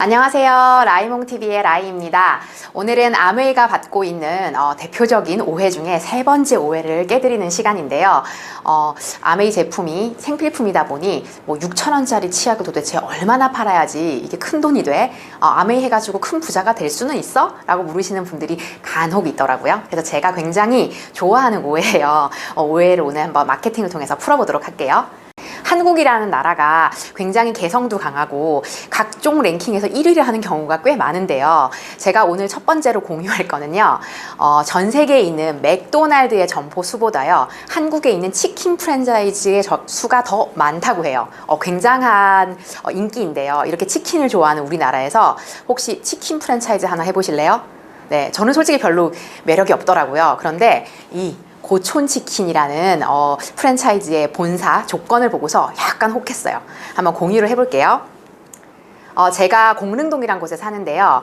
안녕하세요. 라이몽TV의 라이입니다. 오늘은 아메이가 받고 있는 대표적인 오해 중에 세 번째 오해를 깨드리는 시간인데요. 아메이 제품이 생필품이다 보니 뭐 6,000원짜리 치약을 도대체 얼마나 팔아야지 이게 큰 돈이 돼? 아메이 해가지고 큰 부자가 될 수는 있어? 라고 물으시는 분들이 간혹 있더라고요. 그래서 제가 굉장히 좋아하는 오해예요. 오해를 오늘 한번 마케팅을 통해서 풀어보도록 할게요. 한국이라는 나라가 굉장히 개성도 강하고 각종 랭킹에서 1위를 하는 경우가 꽤 많은데요. 제가 오늘 첫 번째로 공유할 거는요. 전 세계에 있는 맥도날드의 점포 수보다요. 한국에 있는 치킨 프랜차이즈의 수가 더 많다고 해요. 굉장한 인기인데요. 이렇게 치킨을 좋아하는 우리나라에서 혹시 치킨 프랜차이즈 하나 해보실래요? 네, 저는 솔직히 별로 매력이 없더라고요. 그런데 이 고촌치킨이라는 프랜차이즈의 본사 조건을 보고서 약간 혹했어요. 한번 공유를 해볼게요. 제가 공릉동이란 곳에 사는데요.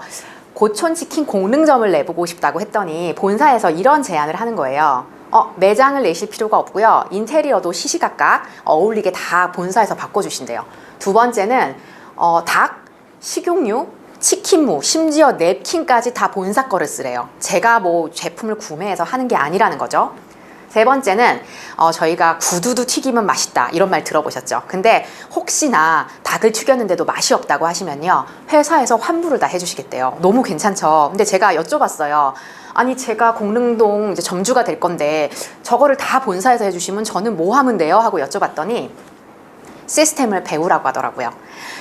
고촌치킨 공릉점을 내보고 싶다고 했더니 본사에서 이런 제안을 하는 거예요. 매장을 내실 필요가 없고요. 인테리어도 시시각각 어울리게 다 본사에서 바꿔주신대요. 두 번째는 닭, 식용유, 치킨무, 심지어 냅킨까지 다 본사 거를 쓰래요. 제가 뭐 제품을 구매해서 하는 게 아니라는 거죠. 세 번째는 저희가 구두도 튀기면 맛있다 이런 말 들어보셨죠? 근데 혹시나 닭을 튀겼는데도 맛이 없다고 하시면요, 회사에서 환불을 다 해주시겠대요. 너무 괜찮죠? 근데 제가 여쭤봤어요. 아니, 제가 공릉동 이제 점주가 될 건데 저거를 다 본사에서 해주시면 저는 뭐 하면 돼요? 하고 여쭤봤더니 시스템을 배우라고 하더라고요.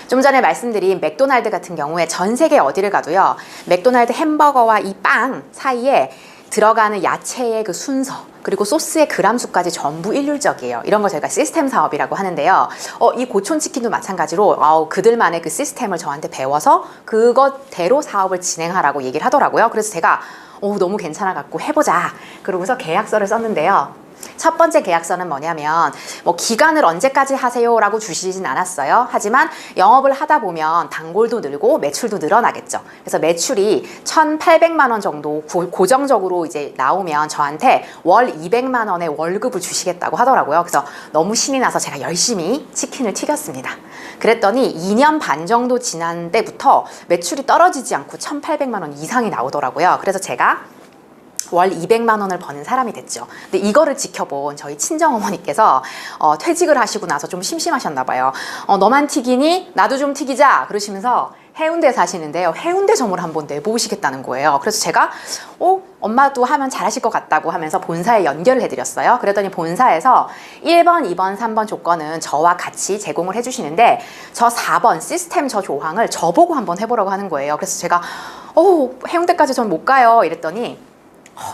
좀 전에 말씀드린 맥도날드 같은 경우에 전 세계 어디를 가도요, 맥도날드 햄버거와 이 빵 사이에 들어가는 야채의 그 순서, 그리고 소스의 그람 수까지 전부 일률적이에요. 이런 걸 저희가 시스템 사업이라고 하는데요. 이 고촌치킨도 마찬가지로 그들만의 그 시스템을 저한테 배워서 그것대로 사업을 진행하라고 얘기를 하더라고요. 그래서 제가 너무 괜찮아 갖고 해보자 그러고서 계약서를 썼는데요. 첫 번째 계약서는 뭐냐면 기간을 언제까지 하세요 라고 주시진 않았어요. 하지만 영업을 하다 보면 단골도 늘고 매출도 늘어나겠죠. 그래서 매출이 1,800만 원 정도 고정적으로 이제 나오면 저한테 월 200만 원의 월급을 주시겠다고 하더라고요. 그래서 너무 신이 나서 제가 열심히 치킨을 튀겼습니다. 그랬더니 2년 반 정도 지난 때부터 매출이 떨어지지 않고 1,800만 원 이상이 나오더라고요. 그래서 제가 월 200만 원을 버는 사람이 됐죠. 근데 이거를 지켜본 저희 친정어머니께서 퇴직을 하시고 나서 좀 심심하셨나 봐요. 너만 튀기니? 나도 좀 튀기자 그러시면서 해운대 사시는데요. 해운대점을 한번 내보시겠다는 거예요. 그래서 제가 엄마도 하면 잘하실 것 같다고 하면서 본사에 연결을 해드렸어요. 그랬더니 본사에서 1번, 2번, 3번 조건은 저와 같이 제공을 해주시는데 저 4번 시스템 저 조항을 저보고 한번 해보라고 하는 거예요. 그래서 제가 해운대까지 전 못 가요 이랬더니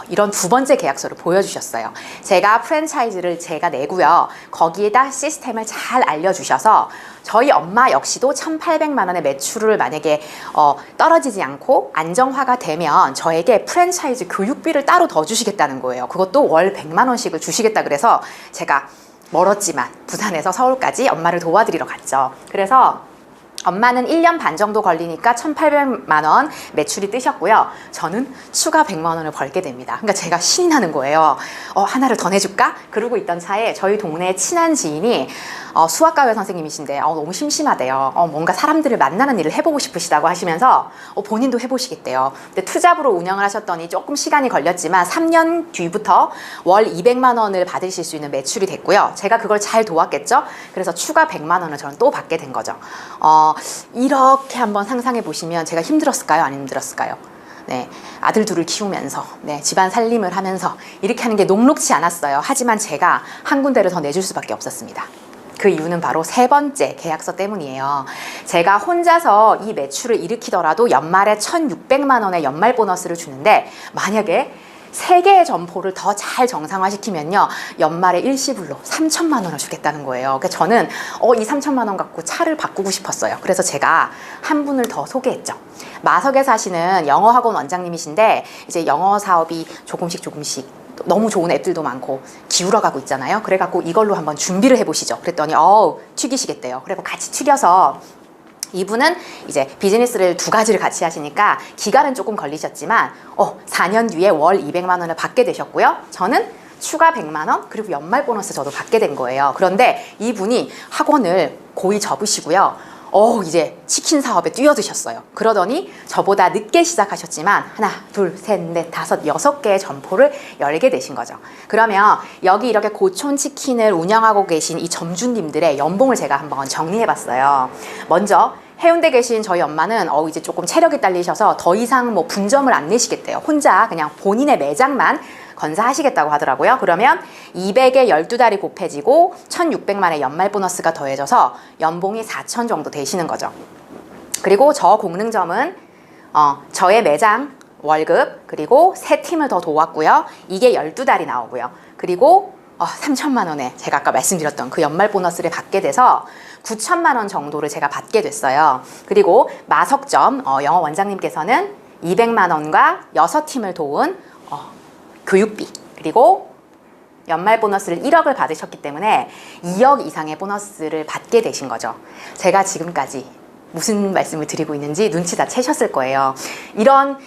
이런 두 번째 계약서를 보여주셨어요. 제가 프랜차이즈를 제가 내고요. 거기에다 시스템을 잘 알려주셔서 저희 엄마 역시도 1,800만 원의 매출을 만약에 떨어지지 않고 안정화가 되면 저에게 프랜차이즈 교육비를 따로 더 주시겠다는 거예요. 그것도 월 100만 원씩을 주시겠다 그래서 제가 멀었지만 부산에서 서울까지 엄마를 도와드리러 갔죠. 그래서 엄마는 1년 반 정도 걸리니까 1,800만 원 매출이 뜨셨고요. 저는 추가 100만 원을 벌게 됩니다. 그러니까 제가 신이 나는 거예요. 하나를 더 내줄까? 그러고 있던 차에 저희 동네에 친한 지인이 수학과외 선생님이신데 너무 심심하대요. 뭔가 사람들을 만나는 일을 해보고 싶으시다고 하시면서 본인도 해보시겠대요. 근데 투잡으로 운영을 하셨더니 조금 시간이 걸렸지만 3년 뒤부터 월 200만 원을 받으실 수 있는 매출이 됐고요. 제가 그걸 잘 도왔겠죠. 그래서 추가 100만 원을 저는 또 받게 된 거죠. 이렇게 한번 상상해 보시면 제가 힘들었을까요? 안 힘들었을까요? 네, 아들 둘을 키우면서 집안 살림을 하면서 이렇게 하는 게 녹록지 않았어요. 하지만 제가 한 군데를 더 내줄 수밖에 없었습니다. 그 이유는 바로 세 번째 계약서 때문이에요. 제가 혼자서 이 매출을 일으키더라도 연말에 1,600만 원의 연말 보너스를 주는데 만약에 3개의 점포를 더 잘 정상화시키면요, 연말에 일시불로 3,000만 원을 주겠다는 거예요. 그러니까 저는 이 3,000만 원 갖고 차를 바꾸고 싶었어요. 그래서 제가 한 분을 더 소개했죠. 마석에 사시는 영어학원 원장님이신데 이제 영어 사업이 조금씩 너무 좋은 앱들도 많고 기울어가고 있잖아요. 그래갖고 이걸로 한번 준비를 해보시죠. 그랬더니 튀기시겠대요. 그리고 같이 튀겨서 이분은 이제 비즈니스를 두 가지를 같이 하시니까 기간은 조금 걸리셨지만 4년 뒤에 월 200만 원을 받게 되셨고요. 저는 추가 100만 원 그리고 연말 보너스 저도 받게 된 거예요. 그런데 이분이 학원을 고이 접으시고요. 이제 치킨 사업에 뛰어드셨어요. 그러더니 저보다 늦게 시작하셨지만 하나, 둘, 셋, 넷, 다섯, 6개의 점포를 열게 되신 거죠. 그러면 여기 이렇게 고촌 치킨을 운영하고 계신 이 점주님들의 연봉을 제가 한번 정리해봤어요. 먼저 해운대 계신 저희 엄마는 이제 조금 체력이 딸리셔서 더 이상 뭐 분점을 안 내시겠대요. 혼자 그냥 본인의 매장만 건사하시겠다고 하더라고요. 그러면 200에 12달이 곱해지고 1,600만의 연말 보너스가 더해져서 연봉이 4천 정도 되시는 거죠. 그리고 저 공릉점은 저의 매장 월급 그리고 3팀을 더 도왔고요. 이게 12달이 나오고요. 그리고 3천만 원에 제가 아까 말씀드렸던 그 연말 보너스를 받게 돼서 9천만 원 정도를 제가 받게 됐어요. 그리고 마석점 영어 원장님께서는 200만 원과 6팀을 도운 교육비 그리고 연말 보너스를 1억을 받으셨기 때문에 2억 이상의 보너스를 받게 되신 거죠. 제가 지금까지 무슨 말씀을 드리고 있는지 눈치 다 채셨을 거예요. 이런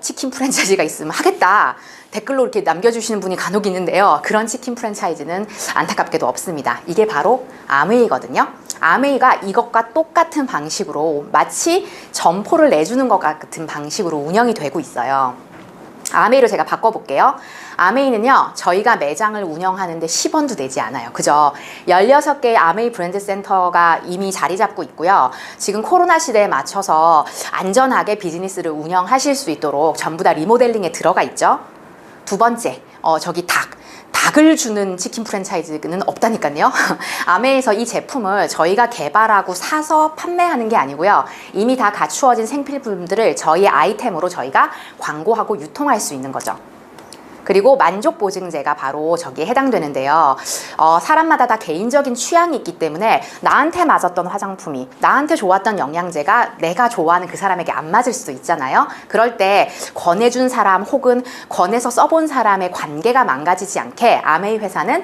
치킨 프랜차이즈가 있으면 하겠다 댓글로 이렇게 남겨주시는 분이 간혹 있는데요. 그런 치킨 프랜차이즈는 안타깝게도 없습니다. 이게 바로 아메이거든요. 아메이가 이것과 똑같은 방식으로 마치 점포를 내주는 것 같은 방식으로 운영이 되고 있어요. 아메이로 제가 바꿔볼게요. 아메이는요, 저희가 매장을 운영하는데 10원도 내지 않아요. 그죠? 16개의 아메이 브랜드 센터가 이미 자리 잡고 있고요. 지금 코로나 시대에 맞춰서 안전하게 비즈니스를 운영하실 수 있도록 전부 다 리모델링에 들어가 있죠. 두 번째, 저기 닭을 주는 치킨 프랜차이즈는 없다니까요. 아메에서 이 제품을 저희가 개발하고 사서 판매하는 게 아니고요. 이미 다 갖추어진 생필품들을 저희의 아이템으로 저희가 광고하고 유통할 수 있는 거죠. 그리고 만족 보증제가 바로 저기에 해당되는데요. 사람마다 다 개인적인 취향이 있기 때문에 나한테 맞았던 화장품이, 나한테 좋았던 영양제가 내가 좋아하는 그 사람에게 안 맞을 수도 있잖아요. 그럴 때 권해준 사람 혹은 권해서 써본 사람의 관계가 망가지지 않게 아메이 회사는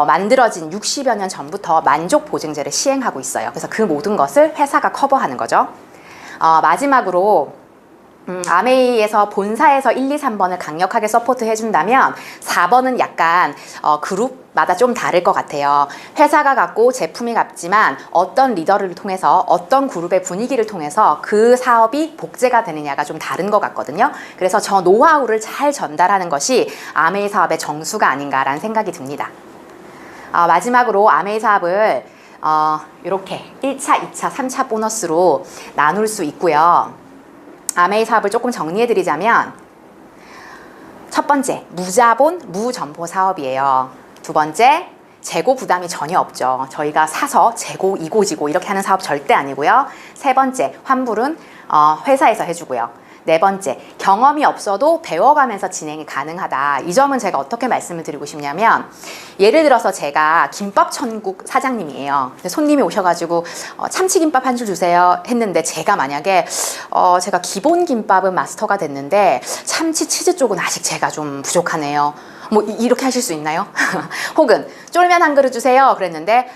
만들어진 60여 년 전부터 만족 보증제를 시행하고 있어요. 그래서 그 모든 것을 회사가 커버하는 거죠. 마지막으로 아메이에서 본사에서 1, 2, 3번을 강력하게 서포트 해준다면 4번은 약간 그룹마다 좀 다를 것 같아요. 회사가 갖고 제품이 같지만 어떤 리더를 통해서 어떤 그룹의 분위기를 통해서 그 사업이 복제가 되느냐가 좀 다른 것 같거든요. 그래서 저 노하우를 잘 전달하는 것이 아메이 사업의 정수가 아닌가라는 생각이 듭니다. 마지막으로 아메이 사업을 이렇게 1차, 2차, 3차 보너스로 나눌 수 있고요. 아메이 사업을 조금 정리해드리자면 첫 번째, 무자본, 무점포 사업이에요. 두 번째, 재고 부담이 전혀 없죠. 저희가 사서 재고, 이고지고 이렇게 하는 사업 절대 아니고요. 세 번째, 환불은 회사에서 해주고요. 네 번째, 경험이 없어도 배워가면서 진행이 가능하다. 이 점은 제가 어떻게 말씀을 드리고 싶냐면 예를 들어서 제가 김밥천국 사장님이에요. 손님이 오셔가지고 참치김밥 한 줄 주세요 했는데 제가 만약에 제가 기본 김밥은 마스터가 됐는데 참치 치즈 쪽은 아직 제가 좀 부족하네요. 뭐 이렇게 하실 수 있나요? 혹은 쫄면 한 그릇 주세요 그랬는데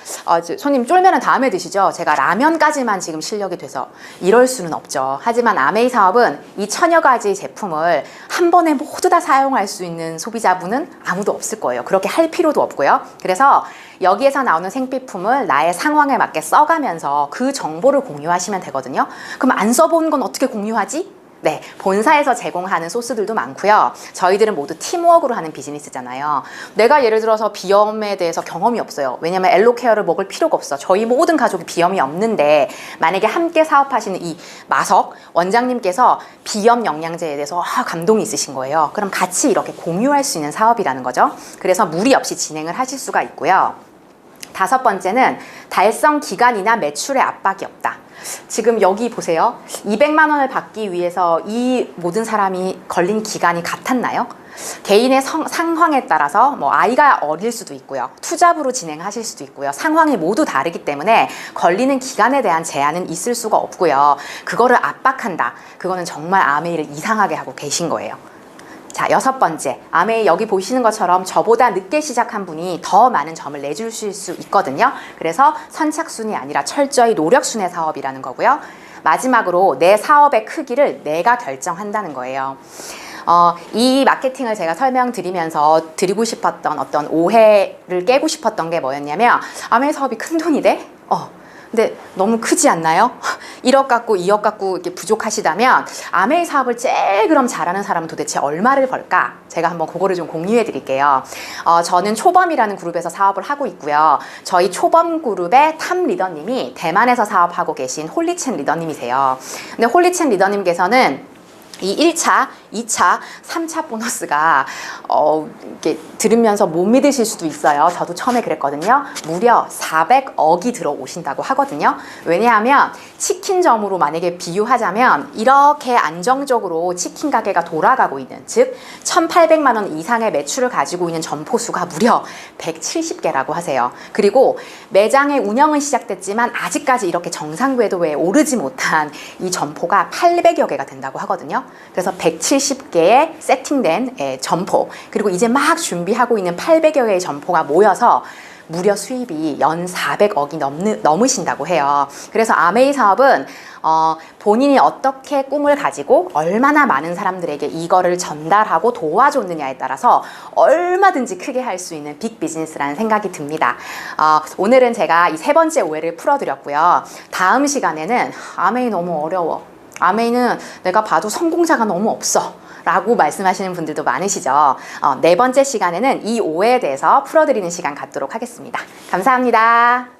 손님 쫄면은 다음에 드시죠. 제가 라면까지만 지금 실력이 돼서 이럴 수는 없죠. 하지만 아메이 사업은 이 천여 가지 제품을 한 번에 모두 다 사용할 수 있는 소비자분은 아무도 없을 거예요. 그렇게 할 필요도 없고요. 그래서 여기에서 나오는 생필품을 나의 상황에 맞게 써가면서 그 정보를 공유하시면 되거든요. 그럼 안 써본 건 어떻게 공유하지? 네, 본사에서 제공하는 소스들도 많고요. 저희들은 모두 팀워크로 하는 비즈니스잖아요. 내가 예를 들어서 비염에 대해서 경험이 없어요. 왜냐면 엘로케어를 먹을 필요가 없어. 저희 모든 가족이 비염이 없는데 만약에 함께 사업하시는 이 마석 원장님께서 비염 영양제에 대해서 감동이 있으신 거예요. 그럼 같이 이렇게 공유할 수 있는 사업이라는 거죠. 그래서 무리 없이 진행을 하실 수가 있고요. 다섯 번째는 달성 기간이나 매출의 압박이 없다. 지금 여기 보세요. 200만 원을 받기 위해서 이 모든 사람이 걸린 기간이 같았나요? 개인의 상황에 따라서 뭐 아이가 어릴 수도 있고요. 투잡으로 진행하실 수도 있고요. 상황이 모두 다르기 때문에 걸리는 기간에 대한 제한은 있을 수가 없고요. 그거를 압박한다. 그거는 정말 아메이를 이상하게 하고 계신 거예요. 자, 여섯 번째, 아메이 여기 보시는 것처럼 저보다 늦게 시작한 분이 더 많은 점을 내주실 수 있거든요. 그래서 선착순이 아니라 철저히 노력순의 사업이라는 거고요. 마지막으로 내 사업의 크기를 내가 결정한다는 거예요. 이 마케팅을 제가 설명드리면서 드리고 싶었던 어떤 오해를 깨고 싶었던 게 뭐였냐면 아메이 사업이 큰 돈이 돼? 근데 너무 크지 않나요? 1억 갖고 2억 갖고 이렇게 부족하시다면 아메이 사업을 제일 그럼 잘하는 사람은 도대체 얼마를 벌까? 제가 한번 그거를 좀 공유해 드릴게요. 저는 초범이라는 그룹에서 사업을 하고 있고요. 저희 초범 그룹의 탑 리더님이 대만에서 사업하고 계신 홀리첸 리더님이세요. 근데 홀리첸 리더님께서는 이 1차, 2차, 3차 보너스가 이렇게 들으면서 못 믿으실 수도 있어요. 저도 처음에 그랬거든요. 무려 400억이 들어오신다고 하거든요. 왜냐하면 치킨점으로 만약에 비유하자면 이렇게 안정적으로 치킨 가게가 돌아가고 있는, 즉 1,800만 원 이상의 매출을 가지고 있는 점포 수가 무려 170개라고 하세요. 그리고 매장의 운영은 시작됐지만 아직까지 이렇게 정상 궤도에 오르지 못한 이 점포가 800여 개가 된다고 하거든요. 그래서 170개의 세팅된 점포, 그리고 이제 막 준비하고 있는 800여 개의 점포가 모여서 무려 수입이 연 400억이 넘으신다고 해요. 그래서 아메이 사업은 본인이 어떻게 꿈을 가지고 얼마나 많은 사람들에게 이거를 전달하고 도와줬느냐에 따라서 얼마든지 크게 할 수 있는 빅 비즈니스라는 생각이 듭니다. 오늘은 제가 이 세 번째 오해를 풀어드렸고요. 다음 시간에는 아메이 너무 어려워, 아메이는 내가 봐도 성공자가 너무 없어 라고 말씀하시는 분들도 많으시죠. 네 번째 시간에는 이 오해에 대해서 풀어드리는 시간 갖도록 하겠습니다. 감사합니다.